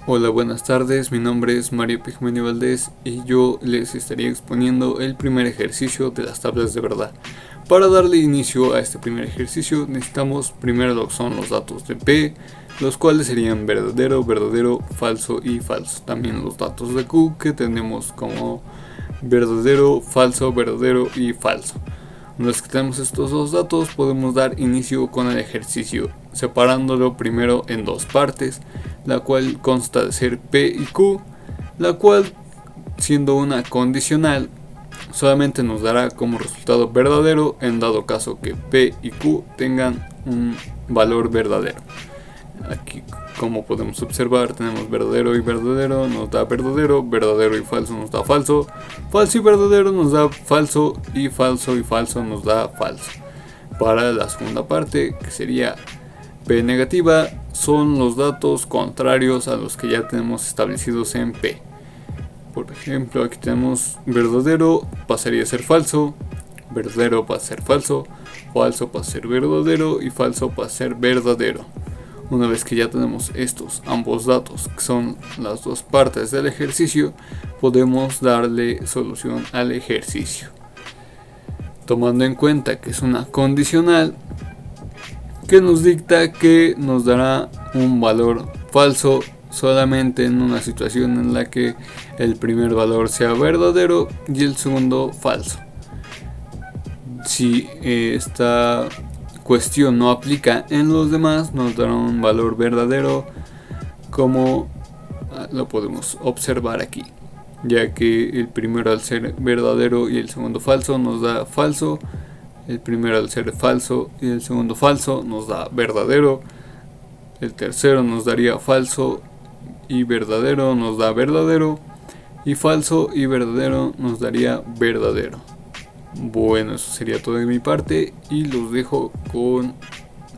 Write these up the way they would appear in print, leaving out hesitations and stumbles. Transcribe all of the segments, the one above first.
Hola, buenas tardes, mi nombre es Mario Pigmenio Valdés y yo les estaría exponiendo el primer ejercicio de las tablas de verdad. Para darle inicio a este primer ejercicio necesitamos primero lo que son los datos de P, los cuales serían verdadero, verdadero, falso y falso. También los datos de Q, que tenemos como verdadero, falso, verdadero y falso. Una vez que tenemos estos dos datos, podemos dar inicio con el ejercicio, separándolo primero en dos partes, la cual consta de ser P y Q, la cual, siendo una condicional, solamente nos dará como resultado verdadero en dado caso que P y Q tengan un valor verdadero. Aquí, como podemos observar, tenemos verdadero y verdadero nos da verdadero, verdadero y falso nos da falso, falso y verdadero nos da falso y falso y falso nos da falso. Para la segunda parte, que sería P negativa, son los datos contrarios a los que ya tenemos establecidos en P. Por ejemplo, aquí tenemos verdadero pasaría a ser falso, verdadero pasa a ser falso, falso pasa a ser verdadero y falso pasa a ser verdadero. Una vez que ya tenemos estos ambos datos, que son las dos partes del ejercicio, podemos darle solución al ejercicio. Tomando en cuenta que es una condicional que nos dicta que nos dará un valor falso solamente en una situación en la que el primer valor sea verdadero y el segundo falso. Si esta cuestión no aplica en los demás, nos dará un valor verdadero, como lo podemos observar aquí, ya que el primero al ser verdadero y el segundo falso nos da falso, el primero al ser falso y el segundo falso nos da verdadero, el tercero nos daría falso y verdadero nos da verdadero, y falso y verdadero nos daría verdadero. Bueno, eso sería todo de mi parte y los dejo con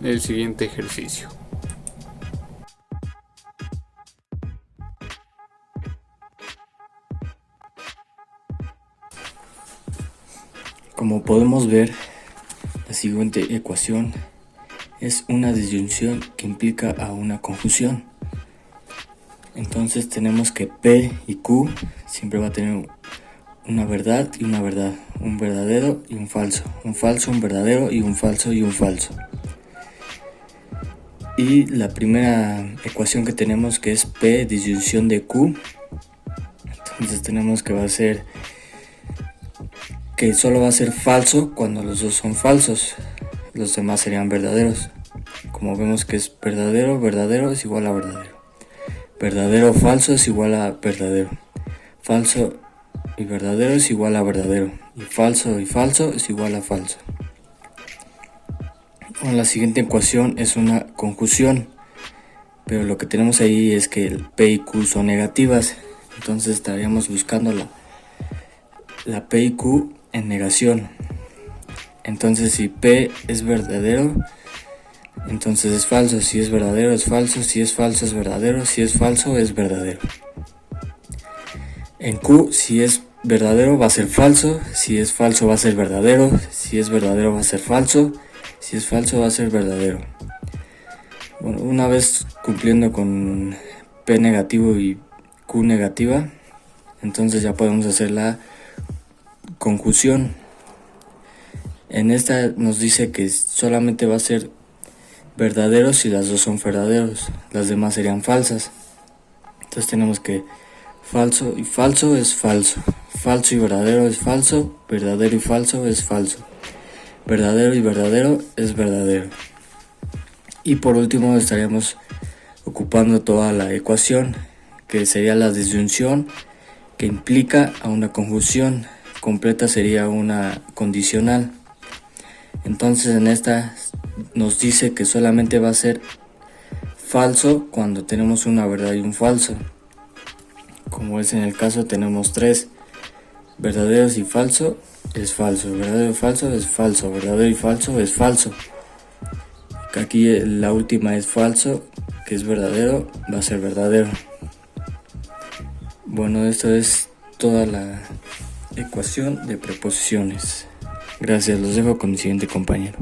el siguiente ejercicio. Como podemos ver, la siguiente ecuación es una disyunción que implica a una conjunción. Entonces tenemos que P y Q siempre va a tener una verdad y una verdad, un verdadero y un falso, un verdadero y un falso y un falso. Y la primera ecuación que tenemos, que es P disyunción de Q, entonces tenemos que va a ser que solo va a ser falso cuando los dos son falsos, los demás serían verdaderos. Como vemos que es verdadero, verdadero es igual a verdadero, verdadero falso es igual a verdadero, falso y verdadero es igual a verdadero, y falso es igual a falso. Bueno, la siguiente ecuación es una conjunción, pero lo que tenemos ahí es que el P y Q son negativas, entonces estaríamos buscando la P y Q en negación. Entonces si P es verdadero, entonces es falso, si es verdadero es falso, si es falso es verdadero, si es falso es verdadero. En Q, si es verdadero va a ser falso, si es falso va a ser verdadero, si es verdadero va a ser falso, si es falso va a ser verdadero. Bueno, una vez cumpliendo con P negativo y Q negativa, entonces ya podemos hacer la conjunción. En esta nos dice que solamente va a ser verdadero si las dos son verdaderos, las demás serían falsas. Entonces tenemos que falso y falso es falso, falso y verdadero es falso, verdadero y falso es falso, verdadero y verdadero es verdadero. Y por último estaríamos ocupando toda la ecuación, que sería la disyunción, que implica a una conjunción completa, sería una condicional. Entonces en esta nos dice que solamente va a ser falso cuando tenemos una verdad y un falso. Como es en el caso, tenemos tres verdaderos y falso es falso, verdadero y falso es falso, verdadero y falso es falso. Aquí la última es falso, que es verdadero, va a ser verdadero. Bueno, esto es toda la ecuación de preposiciones. Gracias, los dejo con mi siguiente compañero.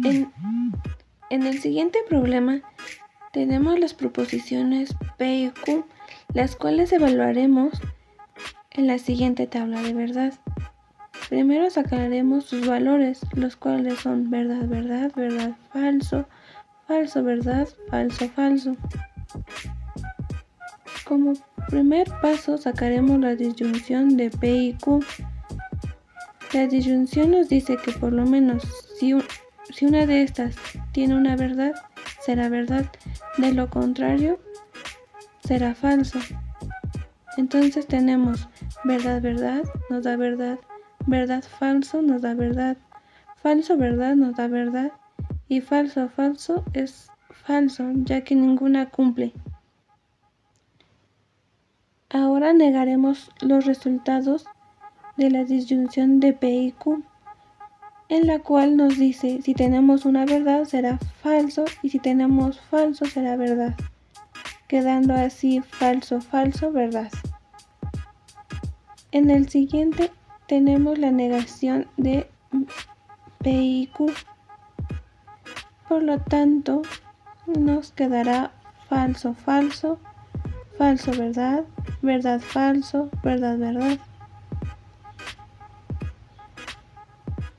En el siguiente problema tenemos las proposiciones P y Q, las cuales evaluaremos en la siguiente tabla de verdad. Primero sacaremos sus valores, los cuales son verdad, verdad, verdad, falso, falso, verdad, falso, falso. Como primer paso sacaremos la disyunción de P y Q. La disyunción nos dice que por lo menos si una de estas tiene una verdad, será verdad, de lo contrario, será falso. Entonces tenemos verdad, verdad, nos da verdad, verdad, falso, nos da verdad, falso, verdad, nos da verdad, y falso, falso es falso, ya que ninguna cumple. Ahora negaremos los resultados de la disyunción de P y Q, en la cual nos dice si tenemos una verdad será falso y si tenemos falso será verdad, quedando así falso, falso, verdad. En el siguiente tenemos la negación de P y Q, por lo tanto nos quedará falso, falso, falso, verdad, verdad, falso, verdad, verdad.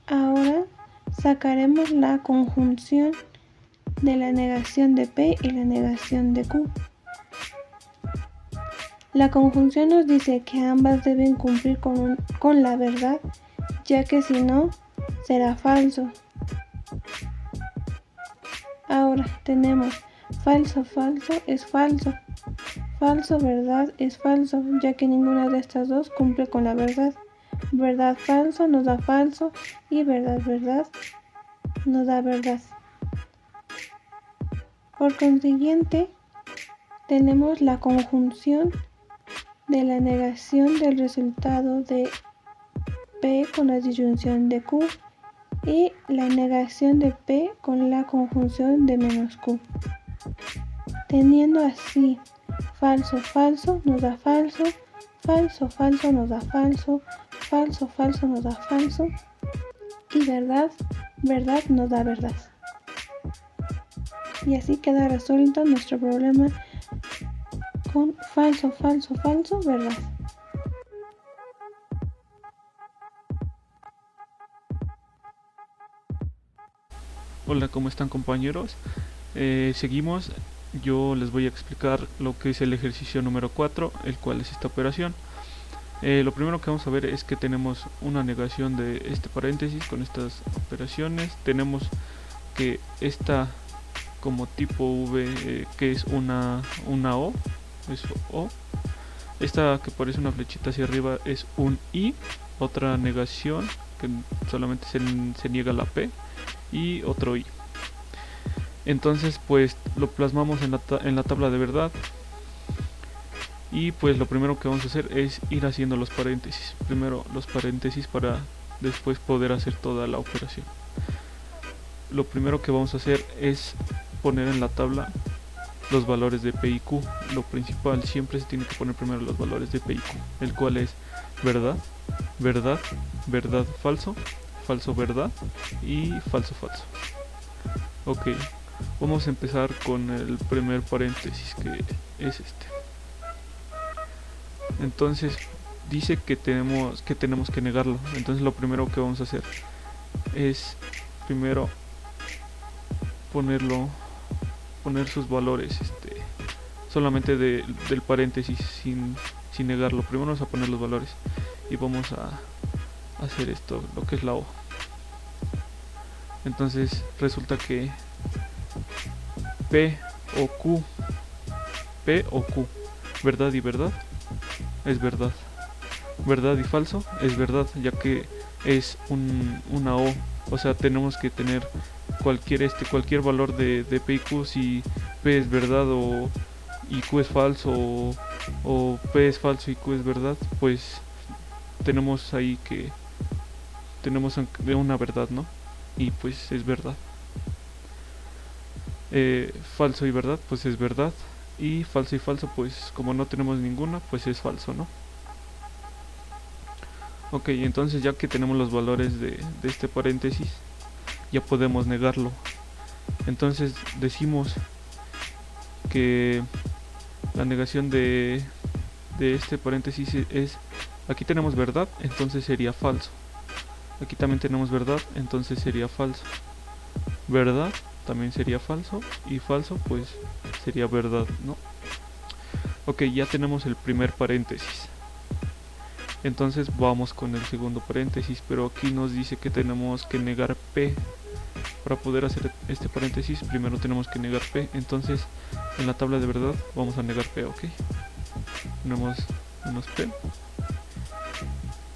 Ahora sacaremos la conjunción de la negación de P y la negación de Q. La conjunción nos dice que ambas deben cumplir con la verdad, ya que si no, será falso. Ahora tenemos falso, falso es falso, falso, verdad es falso, ya que ninguna de estas dos cumple con la verdad. Verdad, falso nos da falso y verdad, verdad nos da verdad. Por consiguiente, tenemos la conjunción de la negación del resultado de P con la disyunción de Q y la negación de P con la conjunción de menos Q. Teniendo así falso, falso nos da falso, falso, falso nos da falso, falso, falso nos da falso y verdad, verdad nos da verdad. Y así queda resuelto nuestro problema con falso, falso, falso, verdad. Hola, ¿cómo están, compañeros? Seguimos. Yo les voy a explicar lo que es el ejercicio número 4, el cual es esta operación. Lo primero que vamos a ver es que tenemos una negación de este paréntesis con estas operaciones. Tenemos que esta como tipo V, que es una O, es O. Esta que parece una flechita hacia arriba es un I. Otra negación que solamente se niega la P y otro I. Entonces pues lo plasmamos en la tabla de verdad. Y pues lo primero que vamos a hacer es ir haciendo los paréntesis. Primero los paréntesis para después poder hacer toda la operación. Lo primero que vamos a hacer es poner en la tabla los valores de P y Q. Lo principal, siempre se tiene que poner primero los valores de P y Q, el cual es verdad, verdad, verdad, falso, falso, verdad y falso, falso. Ok, vamos a empezar con el primer paréntesis, que es este. Entonces dice que tenemos que negarlo. Entonces lo primero que vamos a hacer es primero poner sus valores solamente del paréntesis sin negarlo. Primero vamos a poner los valores y vamos a hacer esto, lo que es la O. Entonces resulta que P o Q, verdad y verdad es verdad, verdad y falso es verdad, ya que es una O. O sea, tenemos que tener cualquier valor de P y Q. Si P es verdad y Q es falso, o P es falso y Q es verdad, pues tenemos ahí que tenemos una verdad, ¿no? Y pues es verdad. Falso y verdad pues es verdad, y falso pues como no tenemos ninguna, pues es falso, ¿no? Ok, entonces ya que tenemos los valores de este paréntesis, ya podemos negarlo. Entonces decimos que la negación de este paréntesis es, aquí tenemos verdad, entonces sería falso. Aquí también tenemos verdad, entonces sería falso. Verdad también sería falso, y falso pues sería verdad, ¿no? Ok, ya tenemos el primer paréntesis. Entonces vamos con el segundo paréntesis, pero aquí nos dice que tenemos que negar P. Para poder hacer este paréntesis primero tenemos que negar P. Entonces en la tabla de verdad vamos a negar P, ok. Ponemos menos P.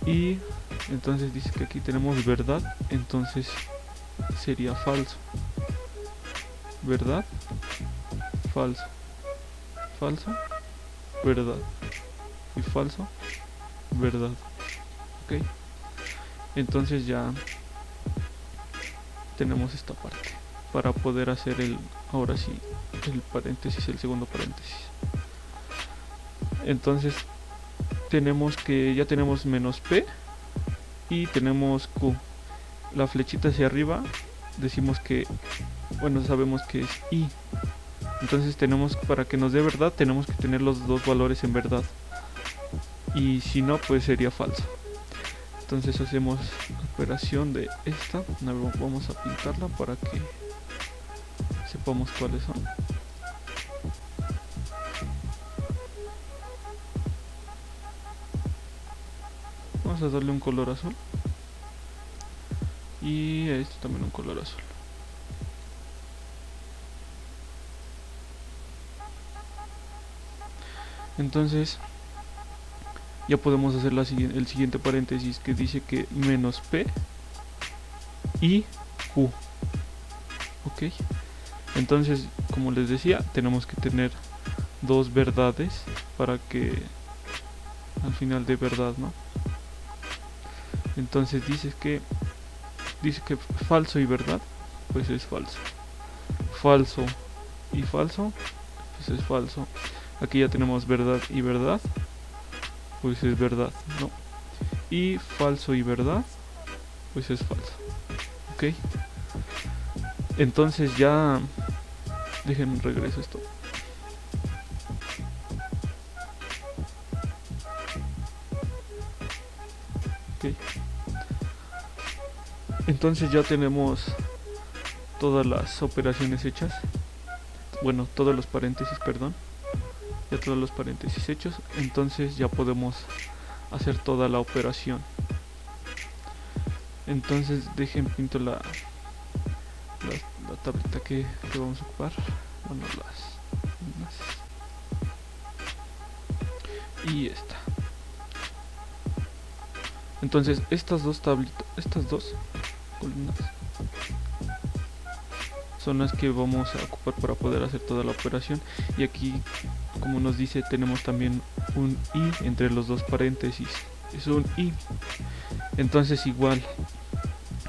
Y entonces dice que aquí tenemos verdad, entonces sería falso. Verdad, falso, falso, verdad, y falso, verdad. Ok, entonces ya tenemos esta parte para poder hacer ahora sí el paréntesis, el segundo paréntesis. Entonces ya tenemos menos P y tenemos Q. La flechita hacia arriba decimos que, bueno, sabemos que es I. Entonces para que nos dé verdad tenemos que tener los dos valores en verdad, y si no pues sería falso. Entonces hacemos la operación de esta. Vamos a pintarla para que sepamos cuáles son. Vamos a darle un color azul y a este también un color azul. Entonces ya podemos hacer el siguiente paréntesis, que dice que menos P y Q. Ok, entonces como les decía, tenemos que tener dos verdades para que al final dé verdad, ¿no? Entonces dice que falso y verdad pues es falso. Falso y falso pues es falso. Aquí ya tenemos verdad y verdad, pues es verdad, ¿no? Y falso y verdad pues es falso. Ok, entonces ya déjenme regreso esto. Ok, entonces ya tenemos todas las operaciones hechas, bueno, todos los paréntesis, perdón, ya todos los paréntesis hechos. Entonces ya podemos hacer toda la operación. Entonces dejen pinto la tableta que vamos a ocupar, bueno, y esta. Entonces estas dos columnas son las que vamos a ocupar para poder hacer toda la operación. Y aquí, como nos dice, tenemos también un I entre los dos paréntesis, es un I. Entonces igual,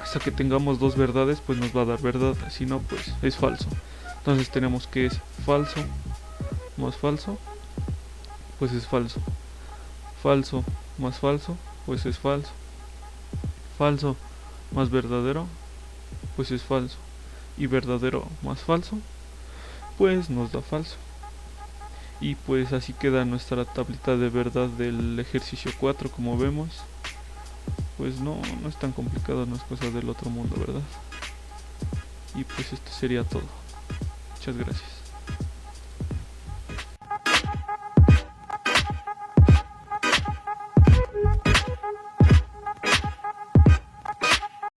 hasta que tengamos dos verdades pues nos va a dar verdad, si no pues es falso. Entonces tenemos que es falso más falso pues es falso. Falso más falso pues es falso. Falso más verdadero pues es falso. Y verdadero más falso pues nos da falso. Y pues así queda nuestra tablita de verdad del ejercicio 4. Como vemos, pues no es tan complicado, no es cosa del otro mundo, ¿verdad? Y pues esto sería todo. Muchas gracias.